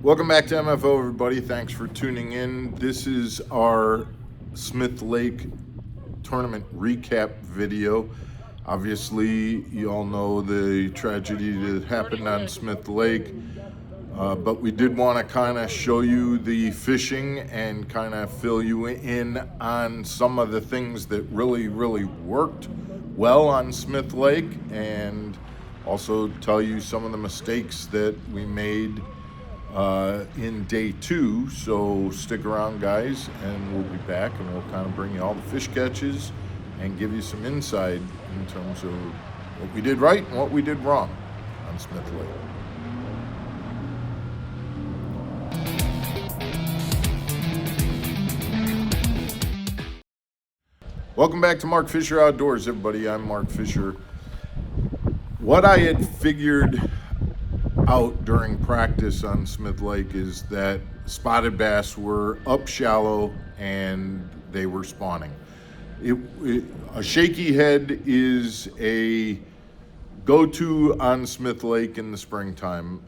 Welcome back to MFO, everybody. Thanks for tuning in. This is our Smith Lake tournament recap video. Obviously, you all know the tragedy that happened on Smith Lake, but we did want to kind of show you the fishing and kind of fill you in on some of the things that really worked well on Smith Lake, and also tell you some of the mistakes that we made in day two. So stick around, guys, and we'll be back and we'll kind of bring you all the fish catches and give you some insight in terms of what we did right and what we did wrong on Smith Lake. Welcome back to Mark Fisher Outdoors, everybody. I'm Mark Fisher. What I had figured out during practice on Smith Lake is that spotted bass were up shallow and they were spawning. A shaky head is a go-to on Smith Lake in the springtime,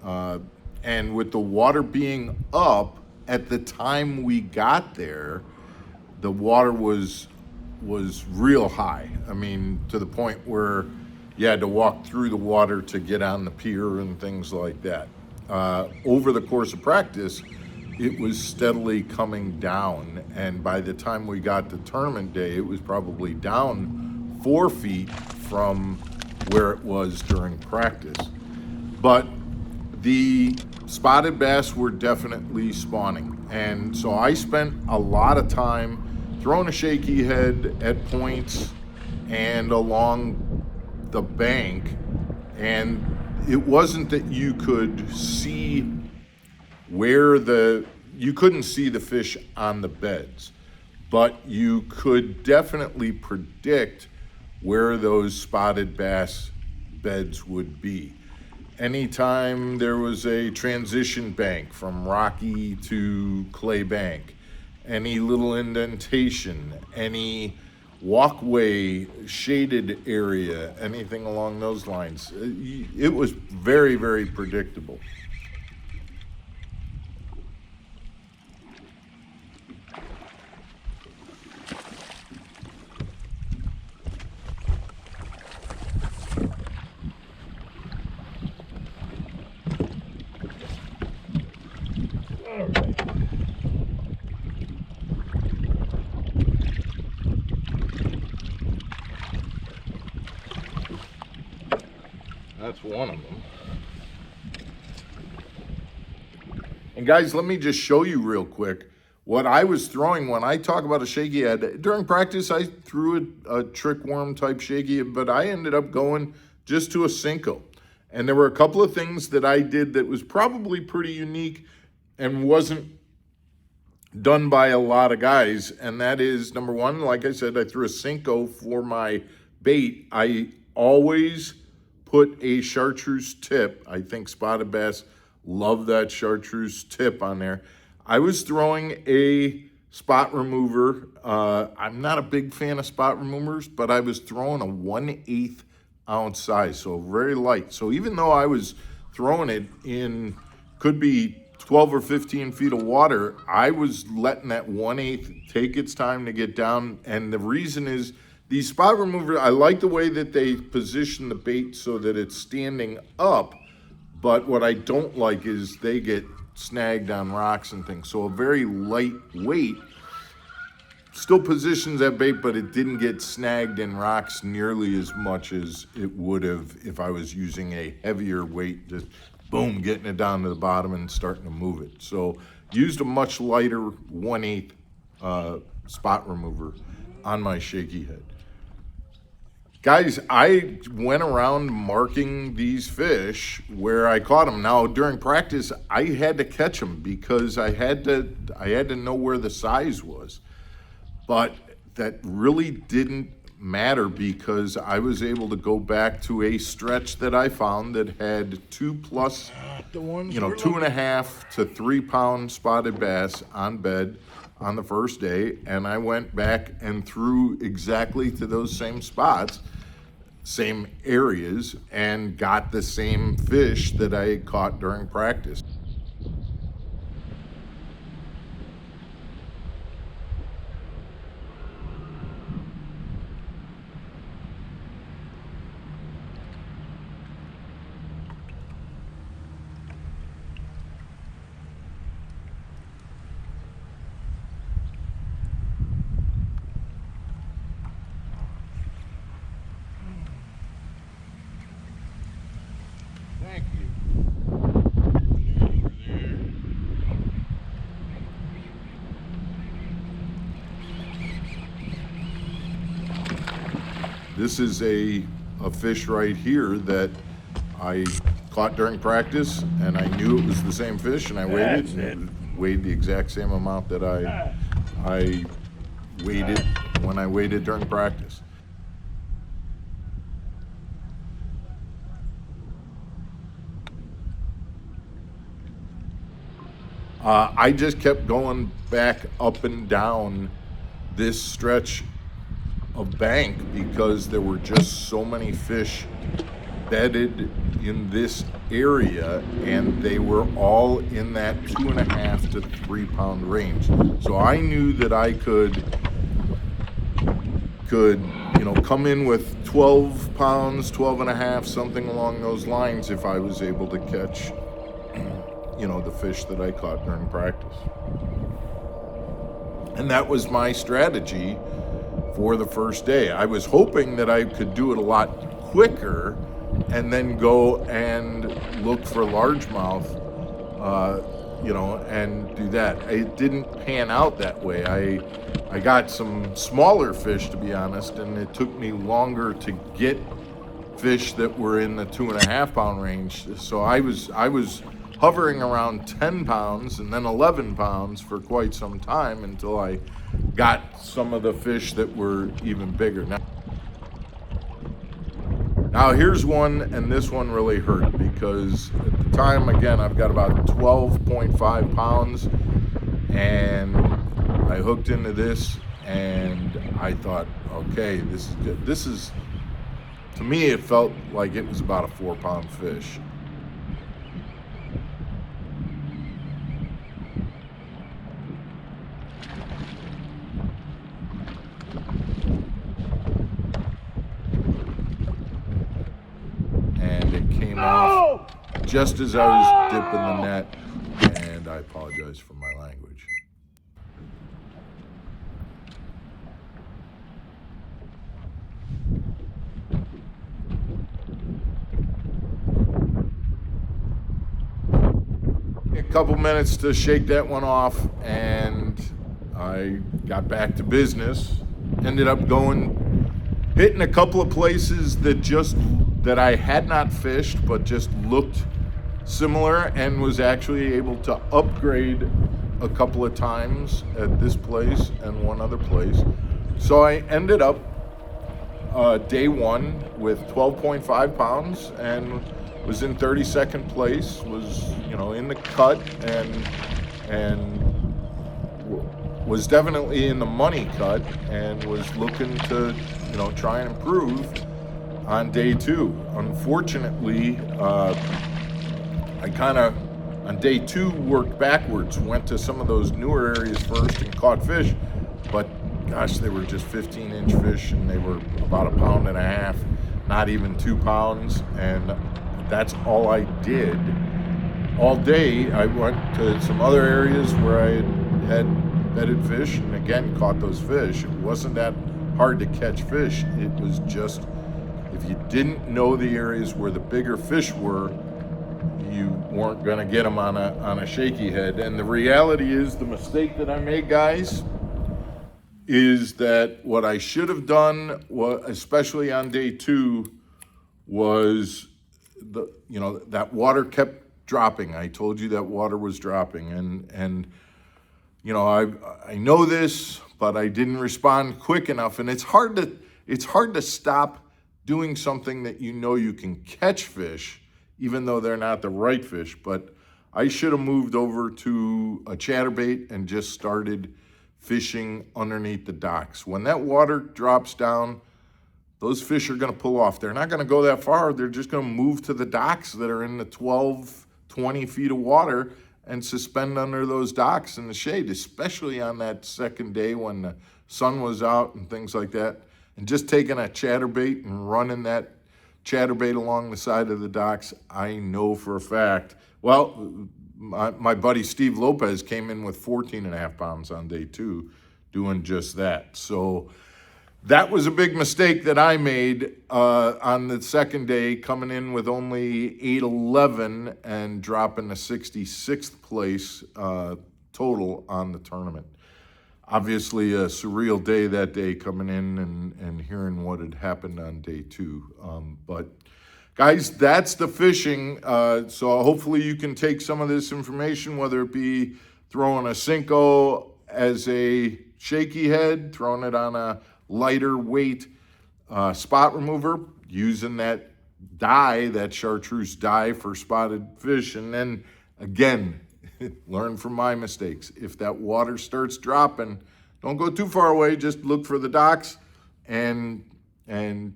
and with the water being up at the time we got there, the water was real high. I mean, to the point where you had to walk through the water to get on the pier and things like that. Over the course of practice, it was steadily coming down, and by the time we got to tournament day, it was probably down 4 feet from where it was during practice. But the spotted bass were definitely spawning, and so I spent a lot of time throwing a shaky head at points and along the bank, and it wasn't that you could see you couldn't see the fish on the beds, but you could definitely predict where those spotted bass beds would be. Anytime there was a transition bank from rocky to clay bank, any little indentation, any walkway, shaded area, anything along those lines, it was very predictable. That's one of them. And guys, let me just show you real quick what I was throwing when I talk about a shaky head. During practice, I threw a trick worm type shaky head, but I ended up going just to a Senko. And there were a couple of things that I did that was probably pretty unique and wasn't done by a lot of guys. And that is, number one, like I said, I threw a Senko for my bait. I always put a chartreuse tip. I think spotted bass love that chartreuse tip on there. I was throwing a spot remover. I'm not a big fan of spot removers, but I was throwing a 1/8 ounce size, so very light. So even though I was throwing it in, could be 12 or 15 feet of water, I was letting that 1/8 take its time to get down. And the reason is, these spot removers, I like the way that they position the bait so that it's standing up, but what I don't like is they get snagged on rocks and things. So a very light weight still positions that bait, but it didn't get snagged in rocks nearly as much as it would have if I was using a heavier weight, just boom, getting it down to the bottom and starting to move it. So used a much lighter 1/8 spot remover on my shaky head. Guys, I went around marking these fish where I caught them. Now, during practice, I had to catch them because I had to know where the size was. But that really didn't matter because I was able to go back to a stretch that I found that had 2+, 2.5 to 3 pound spotted bass on bed on the first day. And I went back and threw exactly to those same spots, same areas, and got the same fish that I had caught during practice. this is a fish right here that I caught during practice, and I knew it was the same fish, and I weighed it, and it weighed the exact same amount that I weighed it when I weighed it during practice. I just kept going back up and down this stretch of bank because there were just so many fish bedded in this area, and they were all in that 2.5 to 3 pound range. So I knew that I could come in with 12 pounds, 12 and a half, something along those lines, if I was able to catch the fish that I caught during practice. And that was my strategy for the first day. I was hoping that I could do it a lot quicker and then go and look for largemouth, and do that. It didn't pan out that way. I got some smaller fish, to be honest, and it took me longer to get fish that were in the 2.5 pound range. So I was hovering around 10 pounds and then 11 pounds for quite some time until I got some of the fish that were even bigger. Now here's one, and this one really hurt because at the time, again, I've got about 12.5 pounds, and I hooked into this, and I thought, okay, this is good. To me, it felt like it was about a 4 pound fish. And it came off just as I was dipping the net, and I apologize for my language. A couple minutes to shake that one off, and I got back to business. Ended up hitting a couple of places that I had not fished, but just looked similar, and was actually able to upgrade a couple of times at this place and one other place. So I ended up day one with 12.5 pounds and was in 32nd place, was in the cut, and was definitely in the money cut, and was looking to try and improve on day two. Unfortunately, I kind of on day two worked backwards, went to some of those newer areas first and caught fish, but gosh, they were just 15-inch fish, and they were about 1.5 pounds, not even 2 pounds, and that's all I did all day. I went to some other areas where I had bedded fish, and again caught those fish. It wasn't that hard to catch fish. It was just, if you didn't know the areas where the bigger fish were, you weren't going to get them on a shaky head. And the reality is, the mistake that I made, guys, is that what I should have done, especially on day two, was that water kept dropping. I told you that water was dropping, and I know this, but I didn't respond quick enough. And it's hard to stop doing something that you can catch fish, even though they're not the right fish. But I should have moved over to a chatterbait and just started fishing underneath the docks. When that water drops down, those fish are going to pull off. They're not going to go that far. They're just going to move to the docks that are in the 12, 20 feet of water and suspend under those docks in the shade, especially on that second day when the sun was out and things like that. And just taking a chatterbait and running that chatterbait along the side of the docks, I know for a fact. Well, my buddy Steve Lopez came in with 14.5 pounds on day two, doing just that. So that was a big mistake that I made on the second day, coming in with only 8.11 and dropping to 66th place total on the tournament. obviously a surreal day that day, coming in and hearing what had happened on day 2. But guys, that's the fishing. So hopefully you can take some of this information, whether it be throwing a Senko as a shaky head, throwing it on a lighter weight spot remover, using that dye, that chartreuse dye for spotted fish. And then again, learn from my mistakes. If that water starts dropping, don't go too far away. Just look for the docks and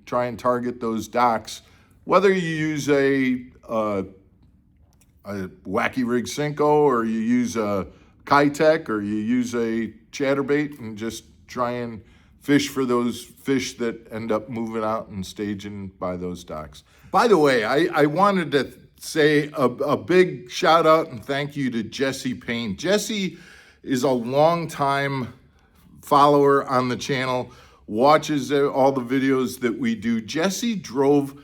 try and target those docks. Whether you use a Wacky Rig Senko, or you use a Kitech, or you use a chatterbait, and just try and fish for those fish that end up moving out and staging by those docks. By the way, I wanted to say a big shout out and thank you to Jesse Payne. Jesse is a longtime follower on the channel, watches all the videos that we do. Jesse drove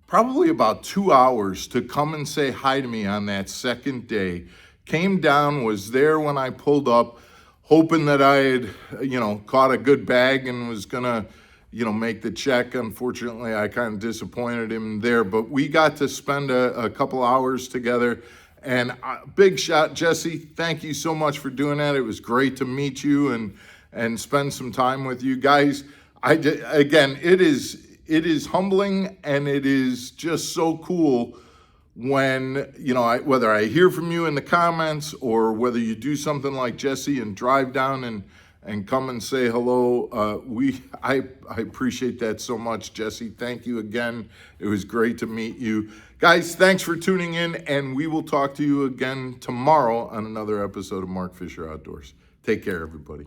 probably about 2 hours to come and say hi to me on that second day. Came down, was there when I pulled up, hoping that I had, caught a good bag and was gonna, make the check. Unfortunately, I kind of disappointed him there, but we got to spend a couple hours together. And big shout, Jesse, thank you so much for doing that. It was great to meet you and spend some time with you guys. Again, it is humbling, and it is just so cool when, whether I hear from you in the comments, or whether you do something like Jesse and drive down and come and say hello. I appreciate that so much, Jesse. Thank you again. It was great to meet you. Guys, thanks for tuning in, and we will talk to you again tomorrow on another episode of Mark Fisher Outdoors. Take care, everybody.